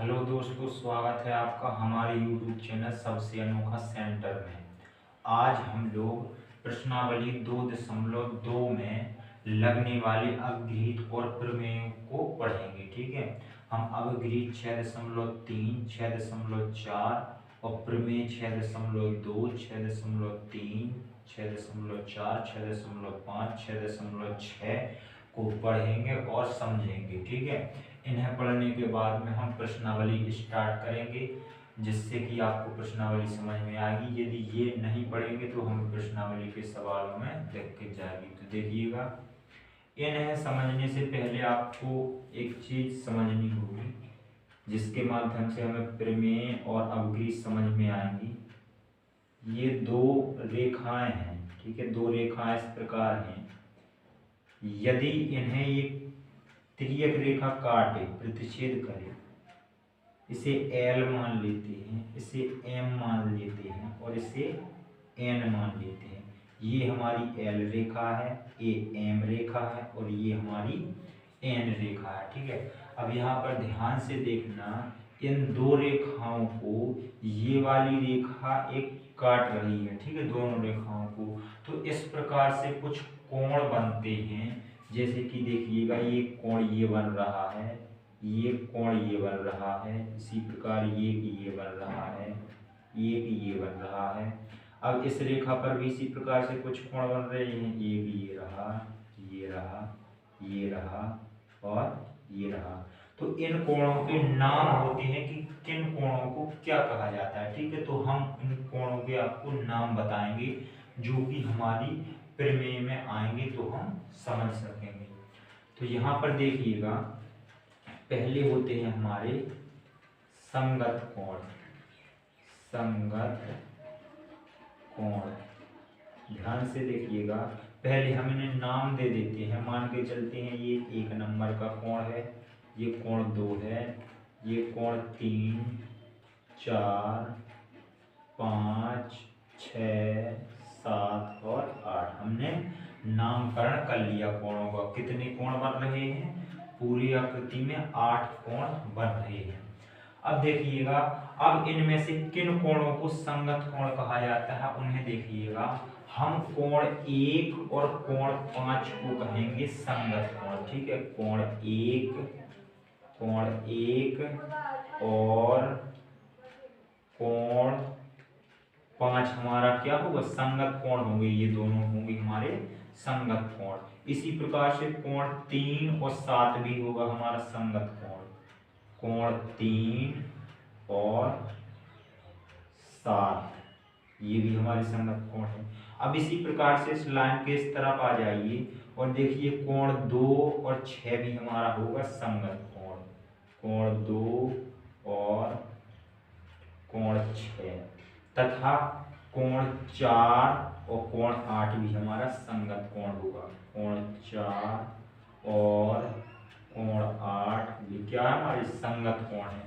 Hello दोस्तों, स्वागत है आपका हमारे YouTube चैनल सबसे अनोखा सेंटर में। आज हम लोग प्रश्नावली 2.2 में लगने वाले अवगृहीत और प्रमेयों को पढ़ेंगे। ठीक है, हम अवगृहीत 6.3, 6.4 और प्रमेय 6.2, 6.3, 6.4, 6.5, 6.6 को पढ़ेंगे और समझेंगे। ठीक है, इन्हें पढ़ने के बाद में हम प्रश्नावली स्टार्ट करेंगे, जिससे कि आपको प्रश्नावली समझ में आएगी। यदि ये नहीं पढ़ेंगे तो हमें प्रश्नावली के सवालों में दिक्कत जाएगी। तो देखिएगा, इन्हें समझने से पहले आपको एक चीज समझनी होगी, जिसके माध्यम से हमें प्रमेय और अवगृहीत समझ में आएंगी। ये दो रेखाएं हैं। ठीक है, दो रेखाएं इस प्रकार हैं। यदि इन्हें एक तिर्यक रेखा काटे, प्रतिच्छेद करे, इसे L मान लेते हैं, इसे M मान लेते हैं और इसे N मान लेते हैं। ये हमारी L रेखा है, ये M रेखा है और ये हमारी N रेखा है। ठीक है, अब यहाँ पर ध्यान से देखना, इन दो रेखाओं को ये वाली रेखा एक काट रही है। ठीक है, दोनों रेखाओं को। तो इस प्रकार से कुछ कोण बनते हैं। जैसे कि देखिएगा, ये कोण ये बन रहा है, ये कोण ये बन रहा है, इसी प्रकार ये बन रहा है, ये बन रहा है। अब इस रेखा पर भी इसी प्रकार से कुछ कोण बन रहे हैं। ये रहा, ये रहा, ये रहा और ये रहा। तो इन कोणों के नाम होते हैं कि किन कोणों को क्या कहा जाता है। ठीक है, तो हम इन कोणों के आपको नाम बताएंगे, जो कि हमारी प्रमेय में आएंगे तो हम समझ सकेंगे। तो यहाँ पर देखिएगा, पहले होते हैं हमारे संगत कोण। संगत कोण, ध्यान से देखिएगा, पहले हम इन्हें नाम दे देते हैं। मान के चलते हैं, ये 1 नंबर का कोण है, ये कोण 2 है, ये कोण 3, 4, 5, 6, 7 और 8। हमने नामकरण कर लिया कोणों का। कितने कोण बन रहे हैं? पूरी आकृति में 8 कोण बन रहे हैं। अब देखिएगा, अब इनमें से किन कोणों को संगत कोण कहा जाता है, उन्हें देखिएगा। हम कोण 1 और कोण 5 को कहेंगे संगत कोण। ठीक है, कोण 1 और कोण 5 हमारा क्या होगा? संगत कोण होंगे। ये दोनों होंगे हमारे संगत कोण। इसी प्रकार से कोण 3 और 7 भी होगा हमारा संगत कोण। कोण 3 और 7, ये भी हमारे संगत कोण है। अब इसी प्रकार से इस लाइन के इस तरफ आ जाइए और देखिए, कोण 2 और 6 भी हमारा होगा संगत कोण। कोण 2 और कोण 6 तथा कोण 4 और कोण 8 भी हमारा संगत कोण होगा। कोण 4 और कोण 8 भी क्या है? हमारे संगत कोण है।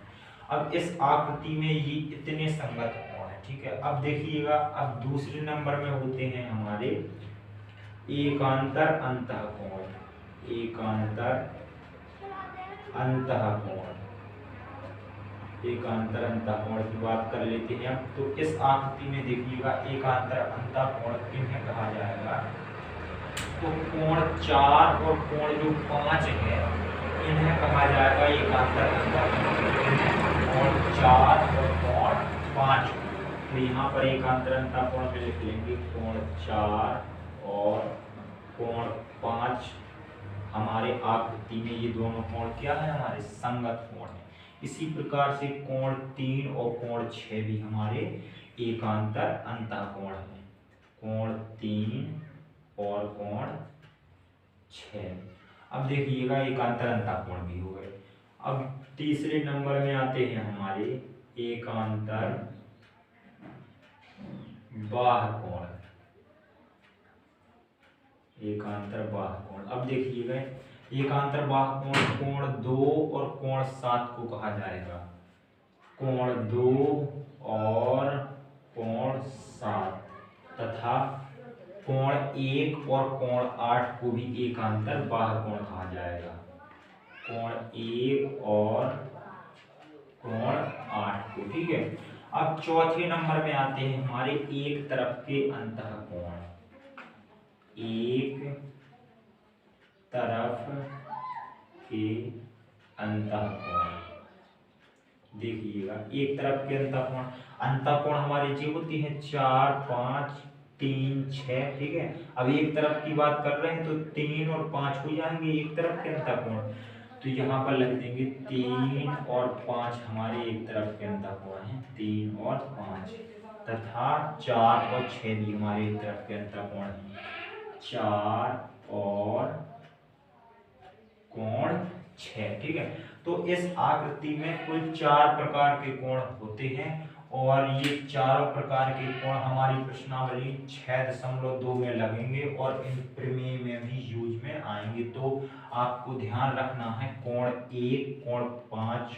अब इस आकृति में ये इतने संगत कोण है। ठीक है, अब देखिएगा, अब दूसरे नंबर में होते हैं हमारे एकांतर अंतःकोण। एकांतर अंतःकोण, एकांतर अंतःकोण की बात कर लेते हैं अब। तो इस आकृति में देखिएगा, एकांतर अंतःकोण किन्हें कहा जाएगा? तो कोण 4 और कोण जो 5 है, इन्हें कहा जाएगा एकांतर अंतःकोण। कोण 4 और कोण 5। तो यहाँ पर एकांतर अंतःकोण पे लिख लेंगे कोण 4 और कोण 5। हमारे आकृति में ये दोनों कोण क्या है? हमारे संगत कोण है। इसी प्रकार से कोण 3 और कोण 6 भी हमारे एकांतर अंतःकोण है। कोण 3 और कोण 6। अब देखिएगा, एकांतर अंतःकोण भी हो गए। अब तीसरे नंबर में आते हैं हमारे एकांतर बाह्य कोण। एकांतर बाह्य कोण, अब देखिएगा, एकांतर बाह्य कोण कोण 2 और कोण 7 को कहा जाएगा। कोण 2 और कोण 7 तथा कोण 1 और कोण 8 को भी एकांतर बाह्य कोण कहा जाएगा। कोण 1 और कोण 8 को। ठीक है, अब चौथे नंबर में आते हैं हमारे एक तरफ के अंतःकोण। एक तरफ के अंतःकोण देखिएगा, एक तरफ के अंतःकोण, अंतःकोण हमारे जी होती है 4, 5, 3, 6। ठीक है, अब एक तरफ की बात कर रहे हैं तो 3 और 5 हो जाएंगे एक तरफ के अंतःकोण, तो यहाँ पर लिख देंगे 3 और 5 हमारे एक तरफ के अंतःकोण हैं, 3 और 5, तथा 4 और 6 भी हमारे एक तरफ के अंतःकोण हैं, 4 और कोण 6। ठीक है, तो इस आकृति में कुल 4 प्रकार के कोण होते हैं और ये चारों प्रकार के कोण हमारी प्रश्नावली 6.2 में लगेंगे और इन प्रमेय में भी यूज में आएंगे। तो आपको ध्यान रखना है कोण 1, कोण 5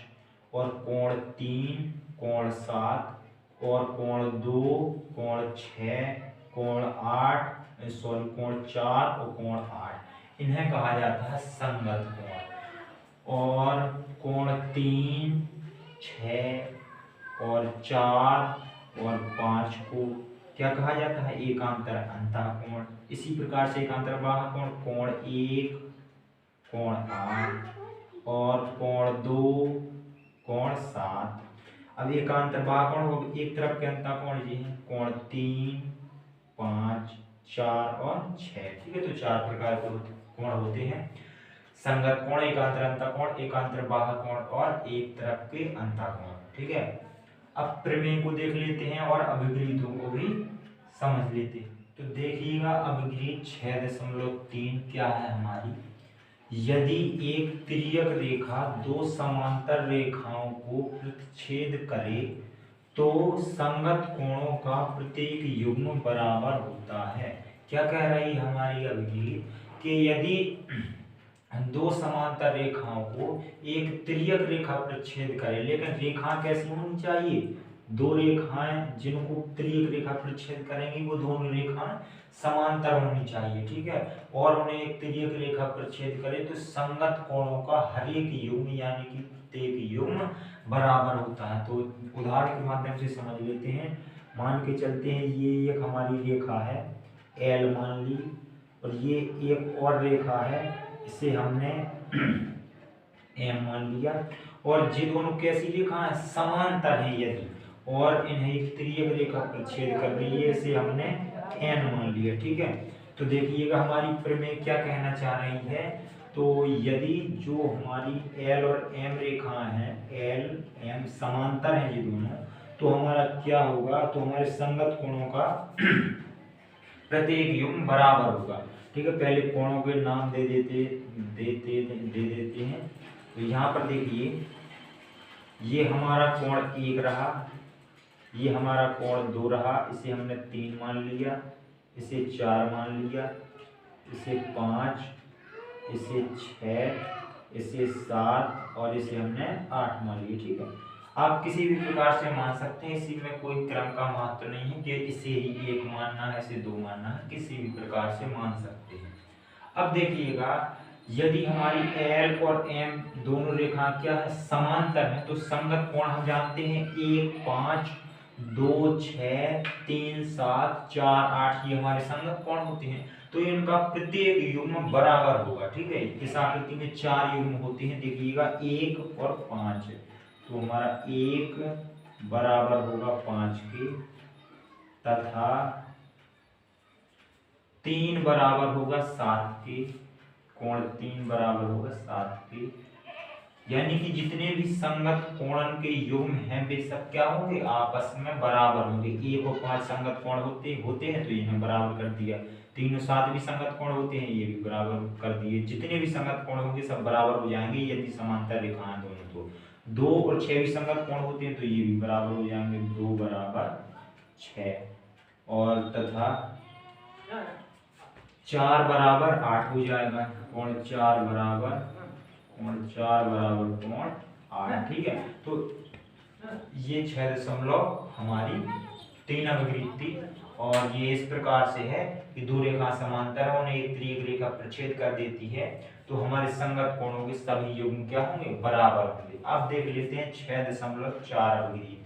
और कोण 3, कोण 7 और कोण 2, कोण 6, कोण 8, कोण 4 और कोण 8, इन्हें कहा जाता है संगत कोण। और कोण 3, 6 और 4 और 5 को क्या कहा जाता है? एकांतर अंतःकोण। इसी प्रकार से एकांतर बाह्य कोण, कोण 1, कोण 8 और कोण 2, कोण 7। अब एकांतर बाह्य कोण हो, एक तरफ के अंतःकोण ये है कोण 3, 5, 4 और 6। ठीक है, तो 4 प्रकार के कोण होते हैं, संगत कोण, एकांतर अंतःकोण, एकांतर बाह्य कोण और एक तरफ के अंतःकोण। ठीक है, अब प्रमेय को देख लेते हैं और अभिप्रीतों को भी समझ लेते हैं। तो देखिएगा अभिप्रीत 6.3 क्या है हमारी, यदि एक तिर्यक रेखा दो समांतर रेखाओं को प्रतिच्छेद करे तो संगत कोणों का प्रत्येक युग्म बराबर होता है। क्या कह रही है हमारी अभिप्रीत कि यदि दो समांतर रेखाओं को एक तिर्यक रेखा प्रतिच्छेद करे, लेकिन रेखा कैसी होनी चाहिए? दो रेखाएं जिनको तिर्यक रेखा प्रतिच्छेद करेंगी वो दोनों रेखाएं समांतर होनी चाहिए। ठीक है, और उन्हें एक तिर्यक रेखा प्रतिच्छेद करे तो संगत कोणों का हर एक युग्म यानी कि प्रत्येक युग्म बराबर होता है। तो उदाहरण के माध्यम से समझ लेते हैं। मान के चलते हैं ये एक हमारी रेखा है एल मान ली, और ये एक और रेखा है, इसे हमने एम मान लिया, और ये दोनों कैसी रेखा है? समांतर है यदि, और इन्हें एक तिर्यक रेखा प्रतिच्छेद कर रही है, इसे हमने एन मान लिया। ठीक है, तो देखिएगा हमारी प्रमेय क्या कहना चाह रही है। तो यदि जो हमारी एल और एम रेखाएं हैं, एल एम समांतर हैं ये दोनों, तो हमारा क्या होगा? तो हमारे संगत कोणों का प्रत्येक युग्म बराबर होगा। ठीक है, पहले कोणों के नाम दे देते हैं। तो यहाँ पर देखिए ये हमारा कोण 1 रहा, ये हमारा कोण 2 रहा, इसे हमने 3 मान लिया, इसे 4 मान लिया, इसे 5, इसे 6, इसे 7 और इसे हमने 8 मान लिया। ठीक है, आप किसी भी प्रकार से मान सकते हैं, इसी में कोई क्रम का महत्व नहीं है कि इसे ही 1 मानना है, इसे 2 मानना है, किसी भी प्रकार से मान सकते हैं। अब देखिएगा यदि हमारी एल और एम दोनों रेखा क्या है? समांतर है, तो संगत कोण हम जानते हैं 1, 5, 2, 6, 3, 7, 4, 8 ये हमारे संगत कोण होते हैं। तो इनका प्रत्येक युग्म बराबर होगा। ठीक है, इस आकृति में 4 युग्म होते हैं, देखिएगा 1 और 5, तो हमारा 1 बराबर होगा 5 के, तथा 3 बराबर होगा 7 के, कोण 3 बराबर होगा 7 के, यानी कि जितने भी संगत कोणन के युग्म हैं वे सब क्या होंगे? आपस में बराबर होंगे। 1 और 5 संगत कोण होते हैं तो इन्हें बराबर कर दिया, 3 और 7 भी संगत कोण होते हैं, ये भी बराबर कर दिए। जितने भी संगत कोण होंगे सब बराबर हो जाएंगे यदि समांतर रेखाएं दोनों। तो 2 और 6 भी संगत कोण होते हैं तो ये भी बराबर हो जाएंगे, 2 बराबर 6, और तथा 4 बराबर 8 हो जाएगा, कोण 4 बराबर कोण 8। ठीक है, तो ये 6 दशमलव हमारी 3 अभिव्यक्ति और ये इस प्रकार से है कि दो रेखा समांतर है, उन्हें एक तिर्यक रेखा प्रच्छेद कर देती है, तो हमारे संगत कोणों के सभी युग्म क्या होंगे, बराबर होंगे। अब देख लेते हैं 6.4 अवगृहीत।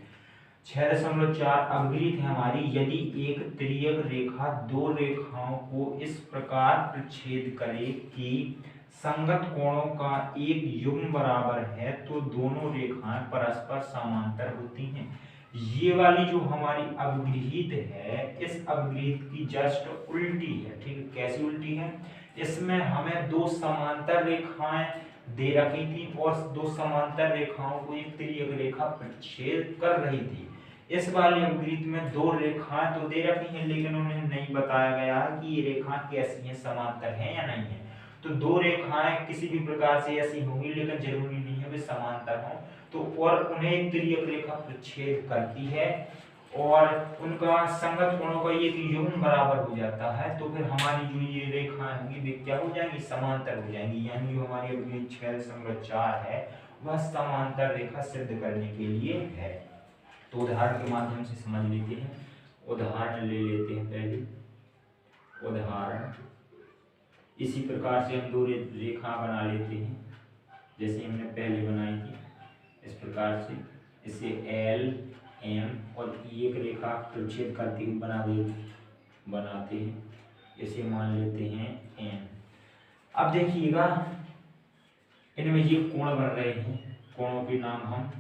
6.4 अवगृहीत है हमारी, यदि एक तिर्यक रेखा दो रेखाओं को इस प्रकार प्रच्छेद करे कि संगत कोणों का एक युग्म बराबर है तो दोनों रेखाएं परस्पर समांतर होती हैं। ये वाली जो हमारी अवगृहीत है, इस अवगृहीत की जस्ट उल्टी है, ठीक है। कैसी उल्टी है, इसमें हमें दो समांतर रेखाएं दे रखी थी और दो समांतर रेखाओं को एक तिर्यक रेखा प्रच्छेद कर रही थी। इस वाली अवगृहीत में दो रेखाएं तो दे रखी हैं, लेकिन उन्हें नहीं बताया गया कि ये रेखाएं कैसी हैं, समांतर हैं या नहीं है। तो दो रेखाएं किसी भी प्रकार से ऐसी होंगी, लेकिन जरूरी नहीं है वे समांतर हों, तो और उन्हें एक तिर्यक रेखा प्रच्छेद करती है और उनका संगत कोणों का एक युग्म बराबर हो जाता है, तो फिर हमारी जो ये रेखाएं होंगी वे क्या हो जाएंगी, समांतर हो जाएंगी। यानी जो हमारी अभी 6.4 है वह समांतर रेखा सिद्ध करने के लिए है। तो उदाहरण के माध्यम से समझ लेते हैं। उदाहरण ले लेते हैं पहले उदाहरण। इसी प्रकार से हम दो रेखा बना लेते हैं, जैसे हमने पहले बनाई थी इस प्रकार से। इसे एल एम और एक रेखा प्रच्छेद करते हुए बनाते हैं, इसे मान लेते हैं एन। अब देखिएगा इनमें ये कोण बन रहे हैं, कोणों के नाम हम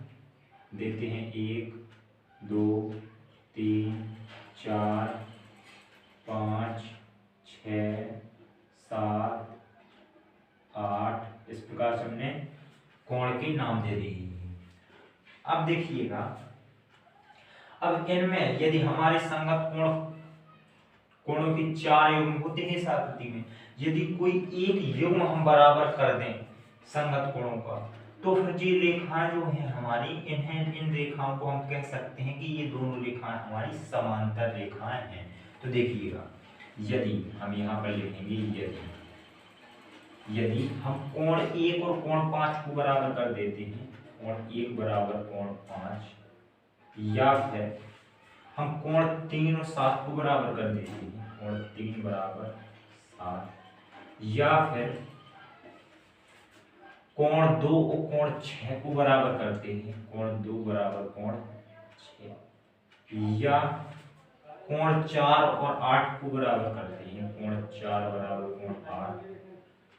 देते हैं 1 2 3 4 5 6 7 8, इस प्रकार से हमने कोण के नाम दे दिए। अब देखिएगा, अब इनमें यदि हमारे संगत कोणों की 4 युग्म होते हैं इस आकृति में, यदि कोई एक युग्म हम बराबर कर दें संगत कोणों का, तो फिर ये रेखाएं जो है हमारी, इन रेखाओं को हम कह सकते हैं कि ये दोनों रेखाएं हमारी समांतर रेखाएं हैं। तो देखिएगा, यदि हम यहाँ पर लिखेंगे यदि हम कोण 1 और कोण 5 को बराबर कर देते हैं, कोण 1 बराबर कोण 5, या फिर हम कोण 3 और 7 को बराबर कर देते हैं, कोण 3 बराबर 7, या फिर कोण 2 और कोण 6 को बराबर करते हैं, कोण 2 बराबर कोण 6, या कोण 4 और 8 को बराबर करते हैं, कोण 4 बराबर कोण 8।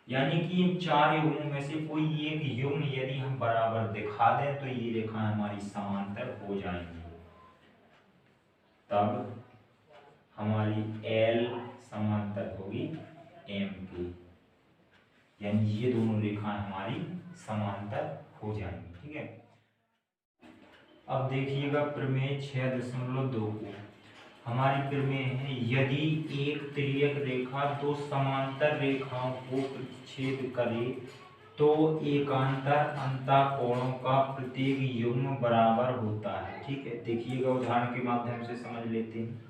यानी कि इन 4 युग्मों में से कोई एक युग्म यदि हम बराबर दिखा दें तो ये रेखाएं हमारी समांतर हो जाएंगी। तब हमारी L समांतर होगी M की, यानी ये दोनों रेखाएं हमारी समांतर हो जाएंगी, ठीक है। अब देखिएगा प्रमेय 6.2 को। हमारी प्रमेय है, यदि एक तिर्यक रेखा दो समांतर रेखाओं को प्रतिच्छेद करे तो एकांतर अंतःकोणों का प्रत्येक युग्म बराबर होता है, ठीक है। देखिएगा उदाहरण के माध्यम से समझ लेते हैं।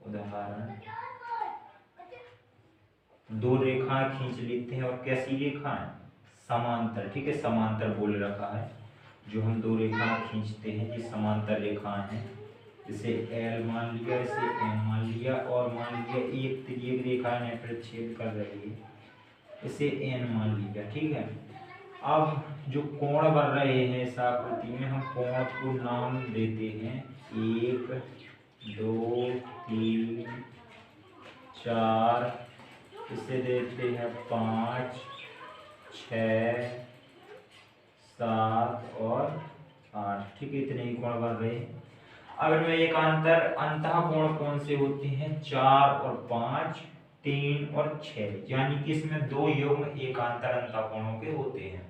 उदाहरण, दो रेखाएं खींच लेते हैं, और कैसी रेखाएं, समांतर, ठीक है, समांतर बोल रखा है। जो हम दो रेखाएं खींचते हैं ये समांतर रेखाएं हैं, इसे L मान लिया, इसे M मान लिया, और मान लिया एक तिर्यक रेखा ने प्रच्छेद कर रही है, इसे N मान लिया, ठीक है। अब जो कोण बन रहे हैं इस आकृति में, हम कोण को नाम देते हैं 1 2 3 4, इसे देते हैं 5 6 7 और 8, ठीक है। इतने ही कोण बन रहे हैं। अब इनमें एकांतर अंतःकोण कौन से होते हैं, 4 और 5, 3 और 6, यानी कि इसमें दो युग्म एकांतर अंतःकोणों के होते हैं।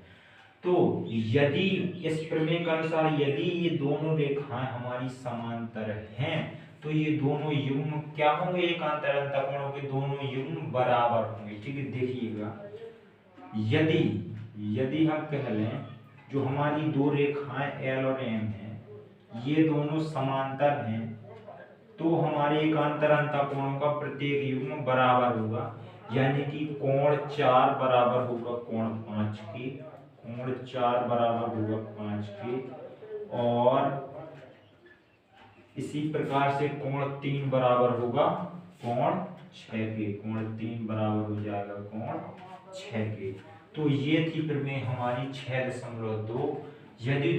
तो यदि इस प्रमेय के अनुसार यदि ये दोनों रेखाएं हमारी समांतर हैं तो ये दोनों युग्म क्या होंगे, एकांतर अंतःकोणों के दोनों युग्म बराबर होंगे, ठीक है। देखिएगा, यदि हम कह लें जो हमारी दो रेखाएं L और M हैं ये दोनों समांतर हैं, तो हमारे एकांतर अंतःकोणों का प्रत्येक युग्म बराबर होगा, यानी कि कोण 4 बराबर होगा कोण 5 के, कोण 4 बराबर होगा 5 के, और इसी प्रकार से कोण 3 बराबर होगा कोण 6 के। कोण 3 बराबर हो जाएगा कोण 6 के। तो ये थी प्रमेय हमारी 6.2। यदि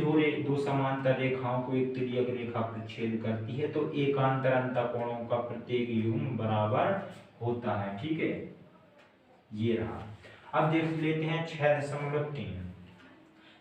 दो समांतर रेखाओं को एक तिर्यक रेखा प्रतिच्छेद करती है तो एकांतर अंतःकोणों का प्रत्येक युग्म बराबर होता है। ठीक है, ये रहा। अब देख लेते हैं 6.3।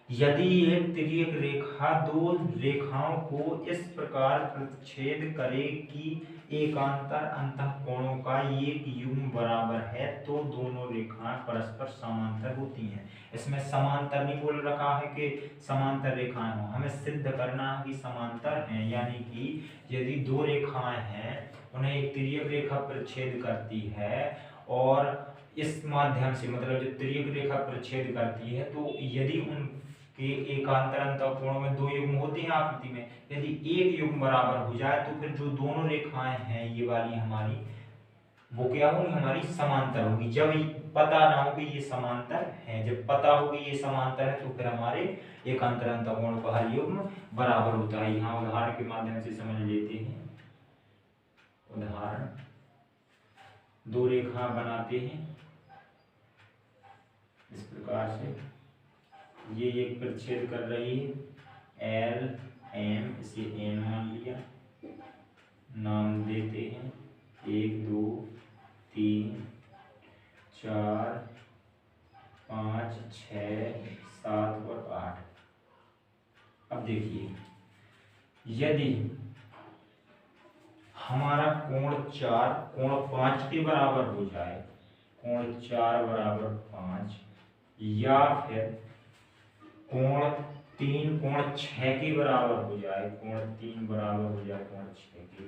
यदि एक तिर्यक रेखा दो रेखाओं को इस प्रकार प्रतिच्छेद करे कि एकांतर अंतःकोणों का एक युग्म बराबर है तो दोनों रेखाएं परस्पर समांतर होती हैं। इसमें समांतर नहीं बोल रखा है कि समांतर रेखाएं हो, हमें सिद्ध करना है कि समांतर हैं। यानी कि यदि दो रेखाएं हैं उन्हें एक तिर्यक रेखा प्रतिच्छेद करती है और इस माध्यम से मतलब जो तिर्यक रेखा प्रतिच्छेद करती है तो यदि उनके एकांतर अंतःकोणों में दो युग्म होते हैं आकृति में, यदि एक युग्म बराबर हो जाए तो फिर जो दोनों रेखाएं हैं ये वाली हमारी वो क्या होगी, हमारी समांतर होगी। जब पता ना हो कि ये समांतर है, जब पता हो कि ये समांतर है तो फिर हमारे एकांतर अंतःकोण का हर युग्म बराबर होता है। यहाँ उदाहरण के माध्यम से समझ लेते हैं। उदाहरण, दो रेखा बनाते हैं इस प्रकार से, ये एक प्रतिच्छेद कर रही है एल एम, इसे एन मान लिया, नाम देते हैं 1 2 3 4 5 6 7 और 8। अब देखिए, यदि हमारा कोण 4 कोण 5 के बराबर हो जाए, कोण 4 बराबर 5, या फिर कोण 3 कोण 6 के बराबर हो जाए, कोण 3 बराबर हो जाए कोण 6 के,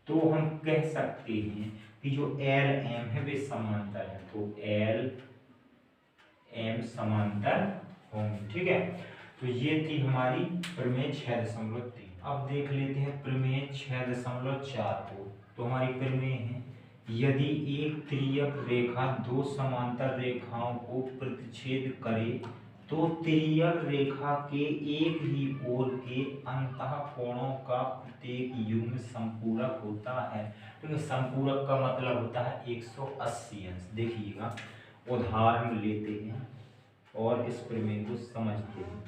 तो हम कह सकते हैं कि जो एल एम है वे समांतर है। तो एल एम समांतर होंगे। ठीक है, तो ये थी हमारी प्रमेय 6.3। अब देख लेते हैं प्रमेय 6.4 को। तो हमारी प्रमेय है, यदि एक तिर्यक रेखा दो समांतर रेखाओं को प्रतिच्छेद करे तो तिर्यक रेखा के एक ही ओर के अंतःकोणों का प्रत्येक युग्म संपूरक होता है। तो संपूरक का मतलब होता है 180 अंश। देखिएगा, उदाहरण लेते हैं और इस प्रमेय को समझते हैं।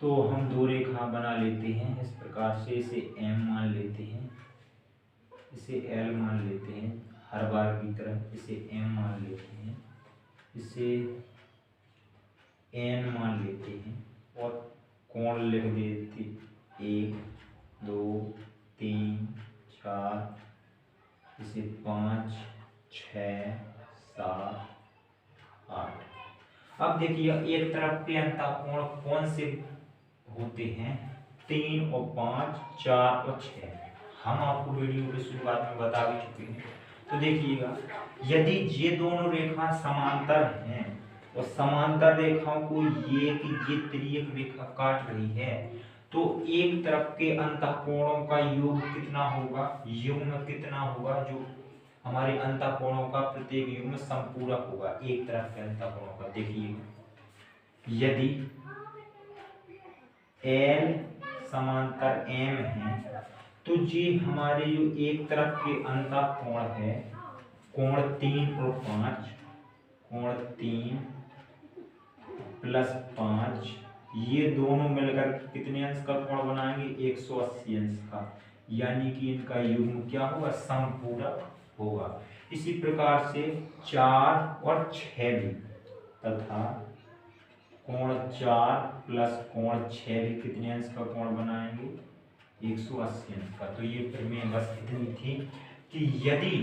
तो हम दो रेखा बना लेते हैं इस प्रकार से, इसे M मान लेते हैं, इसे L मान लेते हैं, हर बार की तरह इसे M मान लेते हैं, इसे N मान लेते हैं और कोण लिख देते 1 2 3 4, इसे 5 6 7 8। अब देखिए, एक तरफ के अंतःकोण कौन से होते हैं, 3 और 5 4 और 6। हम आपको वीडियो की शुरुआत में बता भी चुके हैं। तो देखिएगा, यदि ये दोनों रेखा समांतर हैं और समांतर रेखाओं को ये तिर्यक रेखा काट रही है तो एक तरफ के अंतःकोणों का योग कितना होगा, युग्म कितना होगा, जो हमारे अंतःकोणों का प्रत्येक युग्म संपूरक होगा एक तरफ के अंतःकोणों का। देखिएगा, यदि L समांतर M है तो जी हमारे जो एक तरफ के अंतःकोण है कोण 3 और 5, कोण 3 प्लस 5, ये दोनों मिलकर कितने अंश का कोण बनाएंगे, 180 अंश का। यानी कि इनका युग्म क्या होगा, संपूरक होगा। इसी प्रकार से 4 और 6 भी, तथा कोण 4 प्लस कोण 6 भी कितने अंश का कोण बनाएंगे, 180 अंश का। तो ये प्रमेय बस इतनी थी कि यदि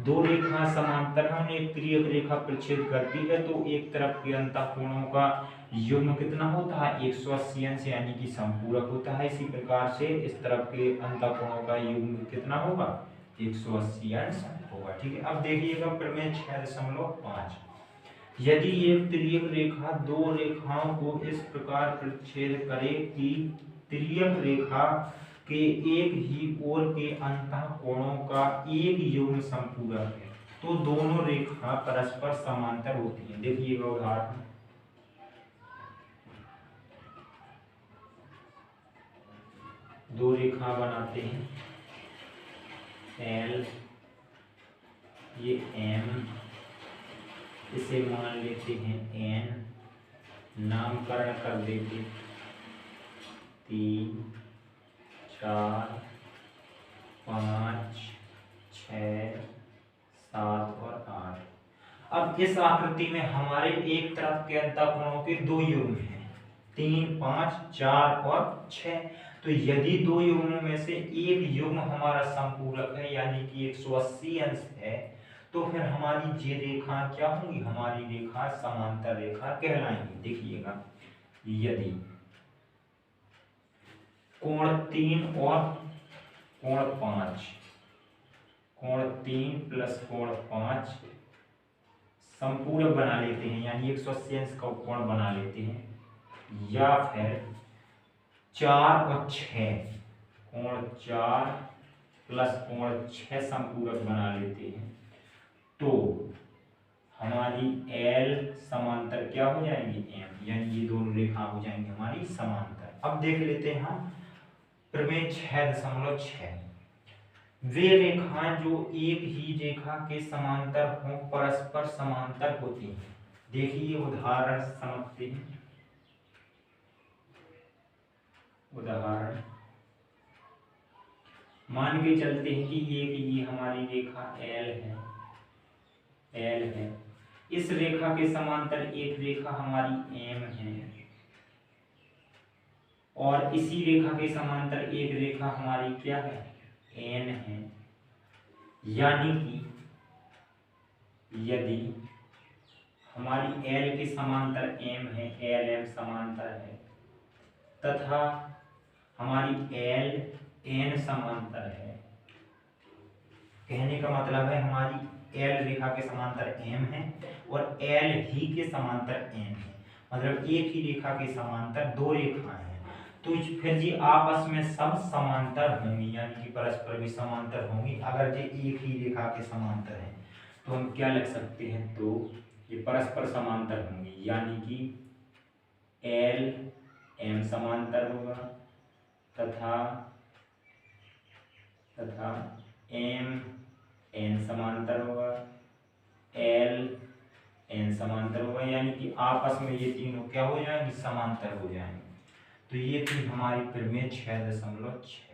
दो रेखा समांतर हैं, उन्हें एक तिर्यक रेखा प्रतिच्छेद करती है तो एक तरफ के अंतःकोणों का युग्म कितना होता है, 180 अंश, यानी कि संपूरक होता है। इसी प्रकार से इस तरफ के अंतःकोणों का युग्म कितना होगा, 180 अंश होगा। ठीक है, अब देखिएगा प्रमेय 6.5। यदि एक तिर्यक रेखा दो रेखाओं को इस प्रकार प्रतिच्छेद करे कि तिर्यक रेखा के एक ही ओर के अंतःकोणों का एक युग्म संपूरक है तो दोनों रेखा परस्पर समांतर होती हैं। देखिएगा उदाहरण, दो रेखा बनाते हैं, एल, ये एम, इसे मान लेते हैं एन, नामकरण कर देते 3, 4, 5, 6, 7 और 8। अब इस आकृति में हमारे एक तरफ के अंतःकोणों के दो युग्म हैं, 3, 5, 4 और 6। तो यदि दो युग्मों में से एक युग्म हमारा संपूरक है यानी कि 180 अंश है, तो फिर हमारी ये रेखा क्या होंगी, हमारी रेखा समांतर रेखा कहलाएंगी। देखिएगा, यदि कोण 3 और कोण 5, कोण 3 प्लस कोण 5 संपूरक बना लेते हैं यानी 180 अंश का कोण बना लेते हैं, या फिर 4 और 6, कोण 4 प्लस कोण 6 संपूरक बना लेते हैं, तो हमारी एल समांतर क्या हो जाएंगी, एम, यानी ये दोनों रेखा हो जाएंगी हमारी समांतर। अब देख लेते हैं हम प्रमेय 6.6, वे रेखाएं जो एक ही रेखा के समांतर हों परस्पर समांतर होती हैं। देखिए उदाहरण समझते हैं। उदाहरण मान के चलते हैं कि ये हमारी रेखा एल है, इस रेखा के समांतर एक रेखा हमारी एम है, और इसी रेखा के समांतर एक रेखा हमारी क्या है, एन है। यानी कि यदि हमारी एल के समांतर एम है, एल एम समांतर है, तथा हमारी एल एन समांतर है, कहने का मतलब है हमारी एल रेखा के समांतर एम है और एल ही के समांतर एन है, मतलब एक ही रेखा के समांतर दो रेखाएं हैं, तो फिर जी आपस में सब समांतर होंगी यानी कि परस्पर भी समांतर होंगी। अगर ये एक ही रेखा के समांतर हैं तो हम क्या लिख सकते हैं, तो ये परस्पर समांतर होंगी यानी कि एल एम समांतर होगा तथा एम एन समांतर होगा, एल एन समांतर होगा, यानी कि आपस में ये तीनों क्या हो जाएंगे, समांतर हो जाएंगे। तो ये थी हमारी प्रमेय 6.6।